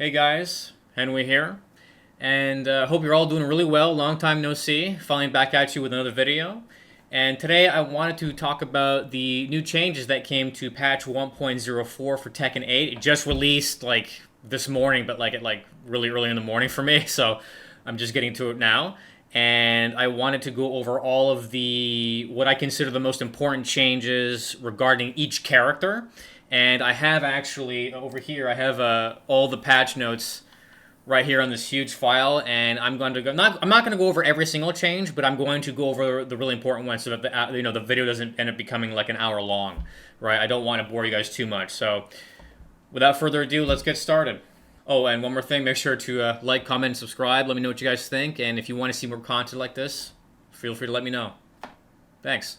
Hey guys, Henry here, and hope you're all doing really well. Long time no see. Finally back at you with another video. And today I wanted to talk about the new changes that came to patch 1.04 for Tekken 8. It just released like this morning, but like really early in the morning for me, so I'm just getting to it now. And I wanted to go over all of the what I consider the most important changes regarding each character. And I have actually over here, I have all the patch notes right here on this huge file, and I'm going to go. I'm not going to go over every single change, but I'm going to go over the really important ones so that the video doesn't end up becoming like an hour long, right? I don't want to bore you guys too much. So, without further ado, let's get started. Oh, and one more thing, make sure to like, comment, and subscribe. Let me know what you guys think, and if you want to see more content like this, feel free to let me know. Thanks.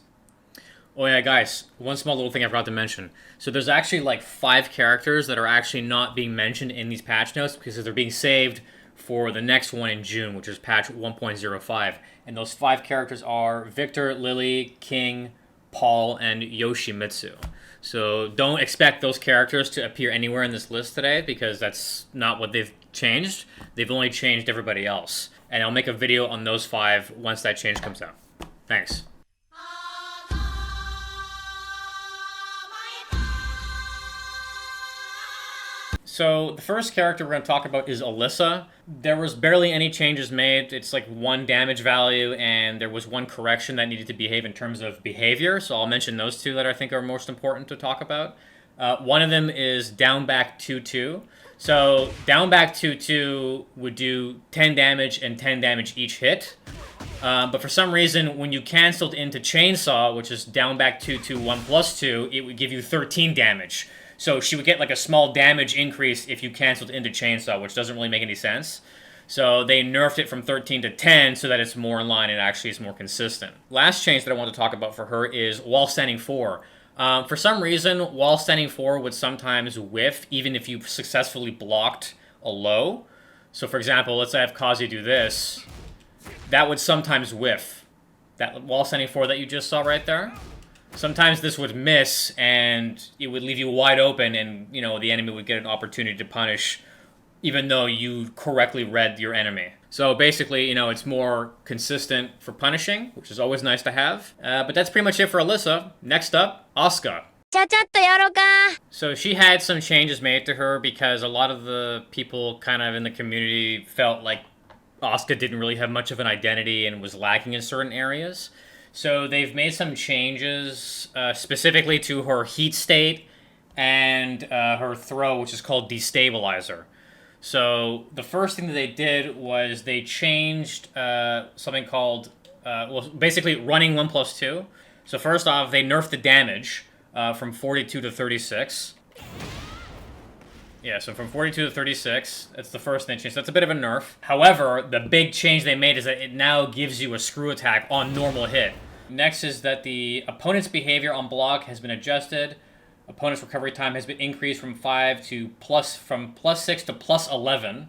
Oh yeah, guys, one small little thing I forgot to mention. So there's actually like 5 characters that are actually not being mentioned in these patch notes because they're being saved for the next one in June, which is patch 1.05. And those 5 characters are Victor, Lily, King, Paul, and Yoshimitsu. So don't expect those characters to appear anywhere in this list today because that's not what they've changed. They've only changed everybody else. And I'll make a video on those 5 once that change comes out. Thanks. So the first character we're going to talk about is Alisa. There was barely any changes made. It's like 1 damage value, and there was 1 correction that needed to behave in terms of behavior. So I'll mention those 2 that I think are most important to talk about. One of them is down back 2-2. So down back 2-2 would do 10 damage and 10 damage each hit. But for some reason, when you canceled into Chainsaw, which is down back 2-2, 1+2, it would give you 13 damage. So she would get like a small damage increase if you canceled into Chainsaw, which doesn't really make any sense. So they nerfed it from 13 to 10 so that it's more in line and actually is more consistent. Last change that I want to talk about for her is wall standing 4. For some reason, wall standing 4 would sometimes whiff even if you successfully blocked a low. So for example, let's say I have Kazuya do this. That would sometimes whiff. That wall standing 4 that you just saw right there. Sometimes this would miss, and it would leave you wide open, and, you know, the enemy would get an opportunity to punish, even though you correctly read your enemy. So basically, you know, it's more consistent for punishing, which is always nice to have. But that's pretty much it for Alisa. Next up, Asuka. So she had some changes made to her because a lot of the people kind of in the community felt like Asuka didn't really have much of an identity and was lacking in certain areas. So they've made some changes specifically to her heat state and her throw, which is called Destabilizer. So the first thing that they did was they changed something called, well, basically running 1+2. So first off, they nerfed the damage from 42 to 36. Yeah, so from 42 to 36, that's the first thing changed. That's a bit of a nerf. However, the big change they made is that it now gives you a screw attack on normal hit. Next is that the opponent's behavior on block has been adjusted. Opponent's recovery time has been increased from 5 to from +6 to +11.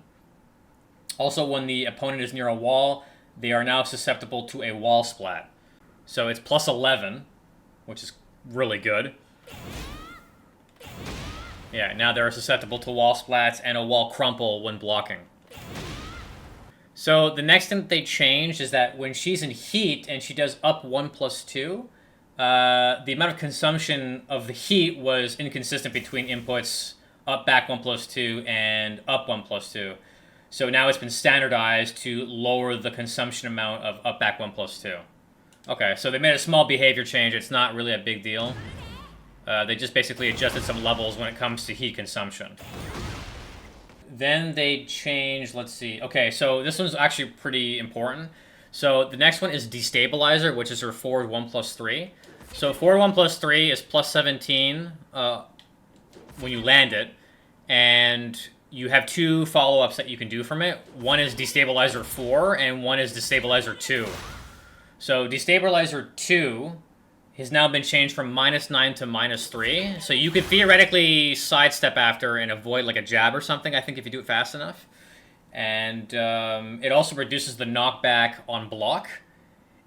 Also, when the opponent is near a wall, they are now susceptible to a wall splat. So it's +11, which is really good. Yeah, now they're susceptible to wall splats and a wall crumple when blocking. So the next thing that they changed is that when she's in heat and she does up 1+2, the amount of consumption of the heat was inconsistent between inputs up back 1+2 and up 1+2. So now it's been standardized to lower the consumption amount of up back 1+2. Okay, so they made a small behavior change. It's not really a big deal. They just basically adjusted some levels when it comes to heat consumption. Then they changed, let's see. Okay, so this one's actually pretty important. So the next one is Destabilizer, which is her forward 1+3. So forward 1+3 is +17 when you land it. And you have 2 follow-ups that you can do from it. One is Destabilizer 4, and one is Destabilizer 2. So Destabilizer 2 has now been changed from -9 to -3. So you could theoretically sidestep after and avoid like a jab or something, I think, if you do it fast enough. And it also reduces the knockback on block.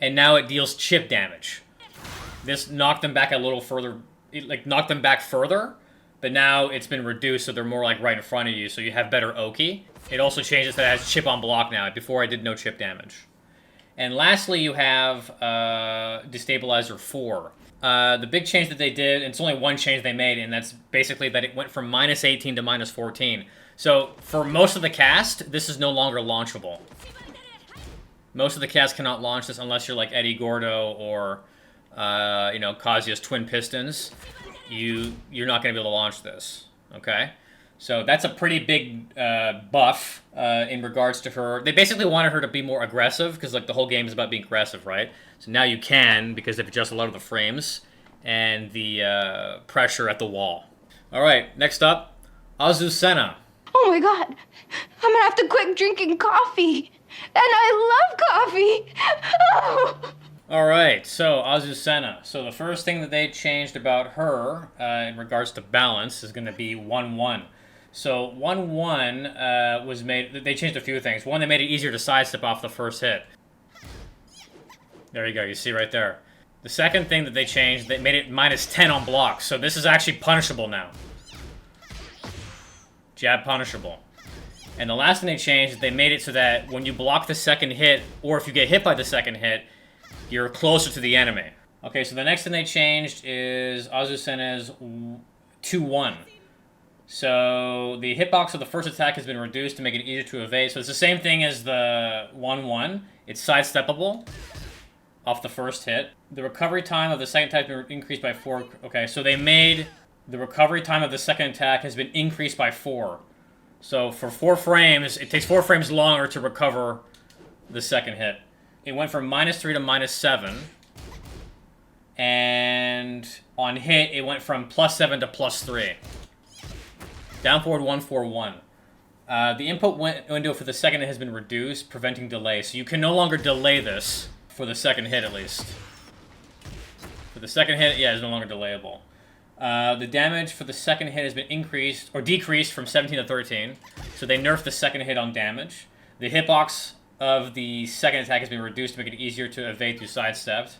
And now it deals chip damage. This knocked them back a little further. It knocked them back further. but now it's been reduced so they're more like right in front of you, so you have better Oki. It also changes that it has chip on block now. Before I did no chip damage. And lastly, you have Destabilizer 4. The big change that they did, and it's only one change they made, and that's basically that it went from -18 to -14. So for most of the cast, this is no longer launchable. Most of the cast cannot launch this unless you're like Eddie Gordo or, you know, Kazuya's Twin Pistons. You're not going to be able to launch this, okay? So that's a pretty big buff in regards to her. They basically wanted her to be more aggressive because like the whole game is about being aggressive, right? So now you can because they've adjusted a lot of the frames and the pressure at the wall. All right, next up, Azucena. Oh my god, I'm gonna have to quit drinking coffee. And I love coffee. Oh. All right, so Azucena. So the first thing that they changed about her in regards to balance is going to be 1-1. So 1-1 was made. They changed a few things. One, they made it easier to sidestep off the first hit. There you go. You see right there. The second thing that they changed, they made it -10 on blocks. So this is actually punishable now. Jab punishable. And the last thing they changed is they made it so that when you block the second hit, or if you get hit by the second hit, you're closer to the enemy. Okay, so the next thing they changed is Azucena's 2-1. So the hitbox of the first attack has been reduced to make it easier to evade. So it's the same thing as the 1-1. It's sidesteppable off the first hit. The recovery time of the second attack has been increased by 4. Okay, so they made the recovery time of the second attack has been increased by 4. So for 4 frames, it takes 4 frames longer to recover the second hit. It went from -3 to -7. And on hit, it went from +7 to +3. Down forward 1-4-1. The input window for the second hit has been reduced, preventing delay. So you can no longer delay this for the second hit, at least. For the second hit, yeah, it's no longer delayable. The damage for the second hit has been increased, or decreased from 17 to 13. So they nerfed the second hit on damage. The hitbox of the second attack has been reduced to make it easier to evade through sidestepped.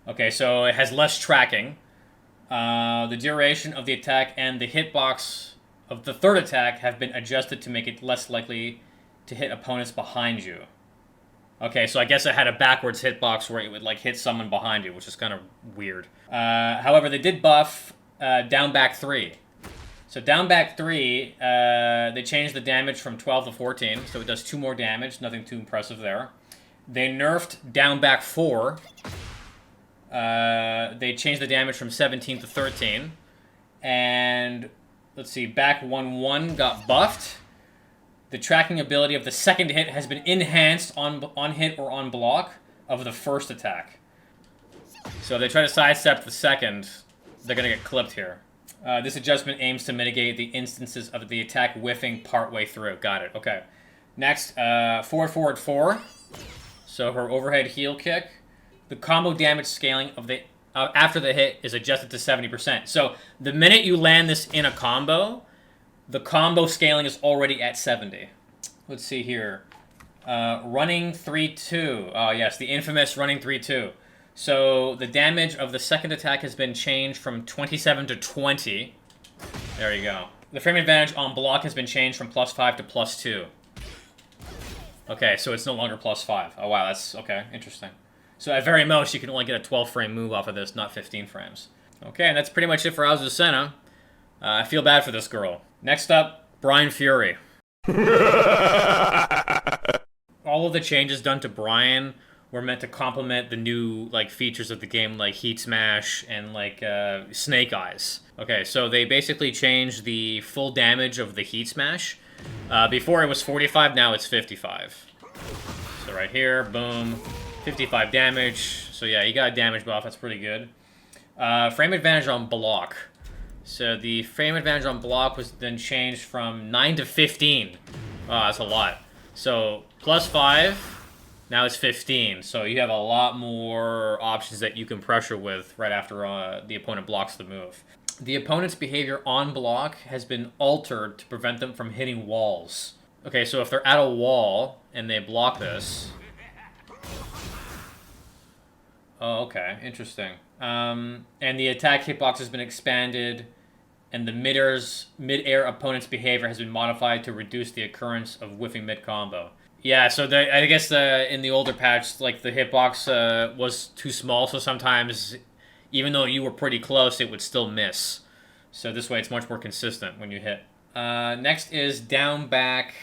Okay, so it has less tracking. The duration of the attack and the hitbox of the third attack have been adjusted to make it less likely to hit opponents behind you. Okay, so I guess it had a backwards hitbox where it would like hit someone behind you, which is kind of weird. However, they did buff down back 3. So down back 3, they changed the damage from 12 to 14, so it does 2 more damage. Nothing too impressive there. They nerfed down back 4. They changed the damage from 17 to 13. And, let's see, back 1-1 got buffed. The tracking ability of the second hit has been enhanced on hit or on block of the first attack. So if they try to sidestep the second, they're going to get clipped here. This adjustment aims to mitigate the instances of the attack whiffing partway through. Got it. Okay. Next, forward 4. So her overhead heel kick. The combo damage scaling of the after the hit is adjusted to 70%. So the minute you land this in a combo, the combo scaling is already at 70. Let's see here. Running 3-2. Oh, yes, the infamous running 3-2. So the damage of the second attack has been changed from 27 to 20. There you go. The frame advantage on block has been changed from +5 to +2. Okay, so it's no longer +5. Oh, wow, that's... Okay, interesting. So at very most, you can only get a 12-frame move off of this, not 15 frames. Okay, and that's pretty much it for Azucena. I feel bad for this girl. Next up, Bryan Fury. All of the changes done to Bryan were meant to complement the new like features of the game, like Heat Smash and like Snake Eyes. Okay, so they basically changed the full damage of the Heat Smash. Before it was 45, now it's 55. So right here, boom, 55 damage. So yeah, you got a damage buff, that's pretty good. Frame advantage on block. So the frame advantage on block was then changed from 9 to 15. Oh, that's a lot. So +5, now it's 15. So you have a lot more options that you can pressure with right after the opponent blocks the move. The opponent's behavior on block has been altered to prevent them from hitting walls. Okay, so if they're at a wall and they block this... Oh, okay, interesting. And the attack hitbox has been expanded and the mid-air opponent's behavior has been modified to reduce the occurrence of whiffing mid-combo. Yeah, so I guess in the older patch, like the hitbox was too small, so sometimes, even though you were pretty close, it would still miss. So this way it's much more consistent when you hit. Next is down back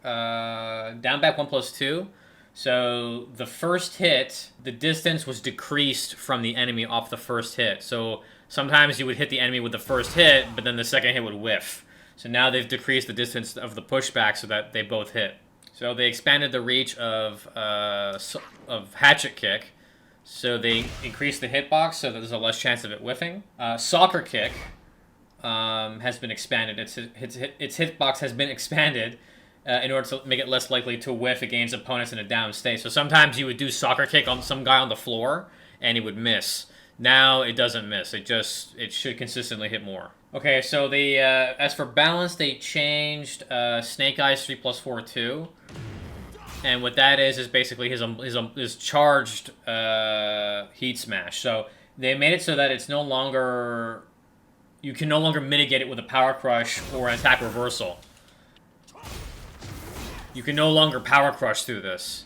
1+2. So the first hit, the distance was decreased from the enemy off the first hit. So sometimes you would hit the enemy with the first hit, but then the second hit would whiff. So now they've decreased the distance of the pushback so that they both hit. So they expanded the reach of hatchet kick. So they increased the hitbox so that there's a less chance of it whiffing. Soccer kick has been expanded. Its hitbox has been expanded in order to make it less likely to whiff against opponents in a down state. So sometimes you would do soccer kick on some guy on the floor and he would miss. Now it doesn't miss. It should consistently hit more. Okay, so they as for balance, they changed Snake Eyes 3+4 2. And what that is basically his charged heat smash. So they made it so that it's no longer, you can no longer mitigate it with a power crush or an attack reversal. You can no longer power crush through this.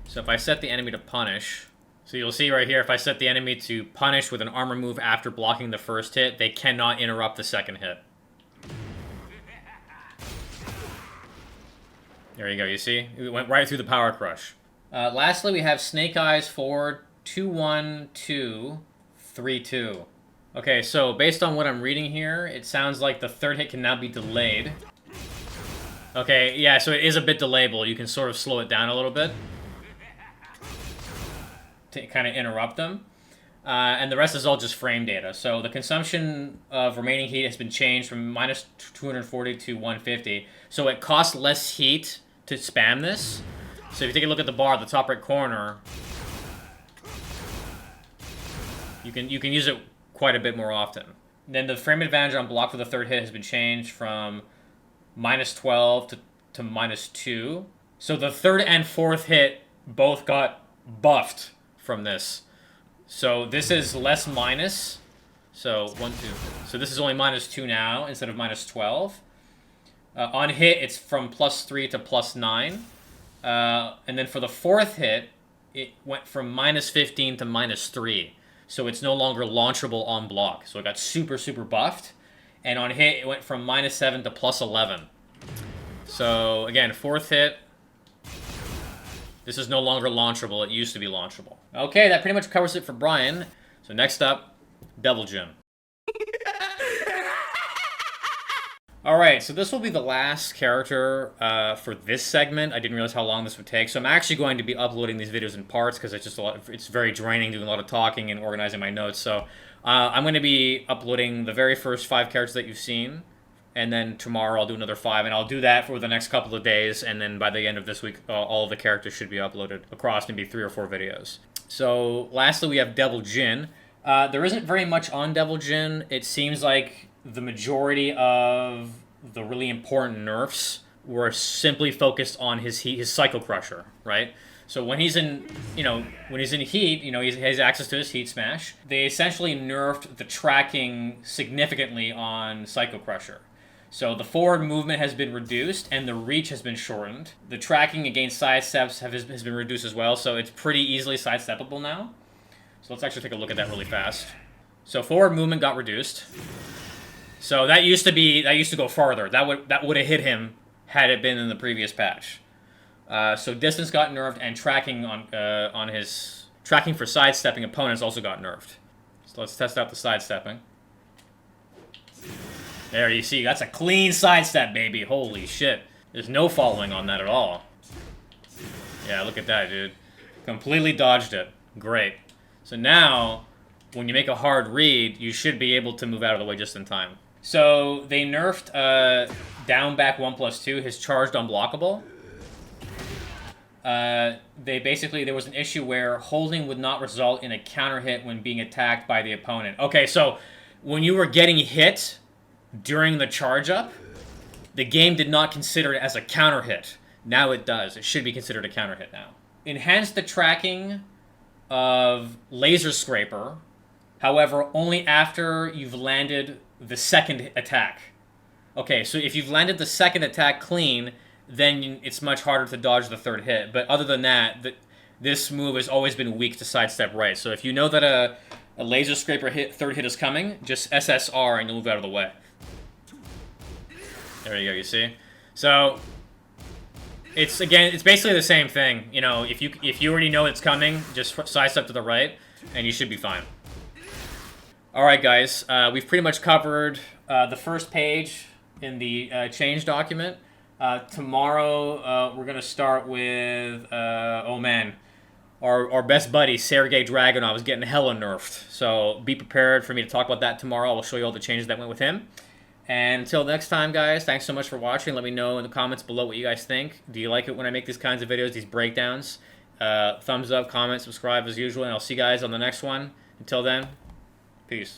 So if I set the enemy to punish, so you'll see right here, if I set the enemy to punish with an armor move after blocking the first hit, they cannot interrupt the second hit. There you go, you see? It went right through the power crush. Lastly, we have Snake Eyes forward 2-1-2-3-2. Okay, so based on what I'm reading here, it sounds like the third hit can now be delayed. Okay, yeah, so it is a bit delayable. You can sort of slow it down a little bit to kind of interrupt them. And the rest is all just frame data. So the consumption of remaining heat has been changed from minus 240 to 150. So it costs less heat to spam this. So if you take a look at the bar at the top right corner, you can use it quite a bit more often. Then the frame advantage on block for the third hit has been changed from minus 12 to minus 2. So the third and fourth hit both got buffed from this. So this is less minus. So 1, 2. So this is only minus 2 now instead of minus 12. On hit, it's from +3 to +9. And then for the fourth hit, it went from minus 15 to minus 3. So it's no longer launchable on block. So it got super, super buffed. And on hit, it went from minus 7 to +11. So again, fourth hit. This is no longer launchable. It used to be launchable. Okay, that pretty much covers it for Bryan. So next up, Devil Jin. Alright, so this will be the last character for this segment. I didn't realize how long this would take. So I'm actually going to be uploading these videos in parts because it's just it's very draining doing a lot of talking and organizing my notes. So I'm going to be uploading the very first 5 characters that you've seen. And then tomorrow I'll do another 5. And I'll do that for the next couple of days. And then by the end of this week, all of the characters should be uploaded across maybe 3 or 4 videos. So lastly, we have Devil Jin. There isn't very much on Devil Jin. It seems like the majority of the really important nerfs were simply focused on his Psycho Crusher, right? So when he's in, when he's in heat, he has access to his heat smash. They essentially nerfed the tracking significantly on Psycho Crusher. So the forward movement has been reduced and the reach has been shortened. The tracking against sidesteps has been reduced as well, so it's pretty easily sidesteppable now. So let's actually take a look at that really fast. So forward movement got reduced. So that used to go farther. That would have hit him had it been in the previous patch. So distance got nerfed, and tracking on his tracking for sidestepping opponents also got nerfed. So let's test out the sidestepping. There you see, that's a clean sidestep, baby. Holy shit. There's no following on that at all. Yeah, look at that, dude. Completely dodged it. Great. So now, when you make a hard read, you should be able to move out of the way just in time. So they nerfed down back 1+2, his charged unblockable. There was an issue where holding would not result in a counter hit when being attacked by the opponent. Okay, so when you were getting hit during the charge up, the game did not consider it as a counter hit. Now it does. It should be considered a counter hit now. Enhance the tracking of Laser Scraper, however, only after you've landed the second attack. Okay, so if you've landed the second attack clean, then it's much harder to dodge the third hit. But other than that, this move has always been weak to sidestep right. So if you know that a laser scraper third hit is coming, just SSR and you'll move out of the way. There you go, you see? So it's basically the same thing. You know, if you already know it's coming, just sidestep to the right and you should be fine. Alright guys, we've pretty much covered the first page in the change document. Tomorrow we're going to start with, oh man, our best buddy, Sergei Dragunov, is getting hella nerfed. So be prepared for me to talk about that tomorrow. I'll show you all the changes that went with him. And until next time, guys, thanks so much for watching. Let me know in the comments below what you guys think. Do you like it when I make these kinds of videos, these breakdowns? Thumbs up, comment, subscribe as usual, and I'll see you guys on the next one. Until then, peace.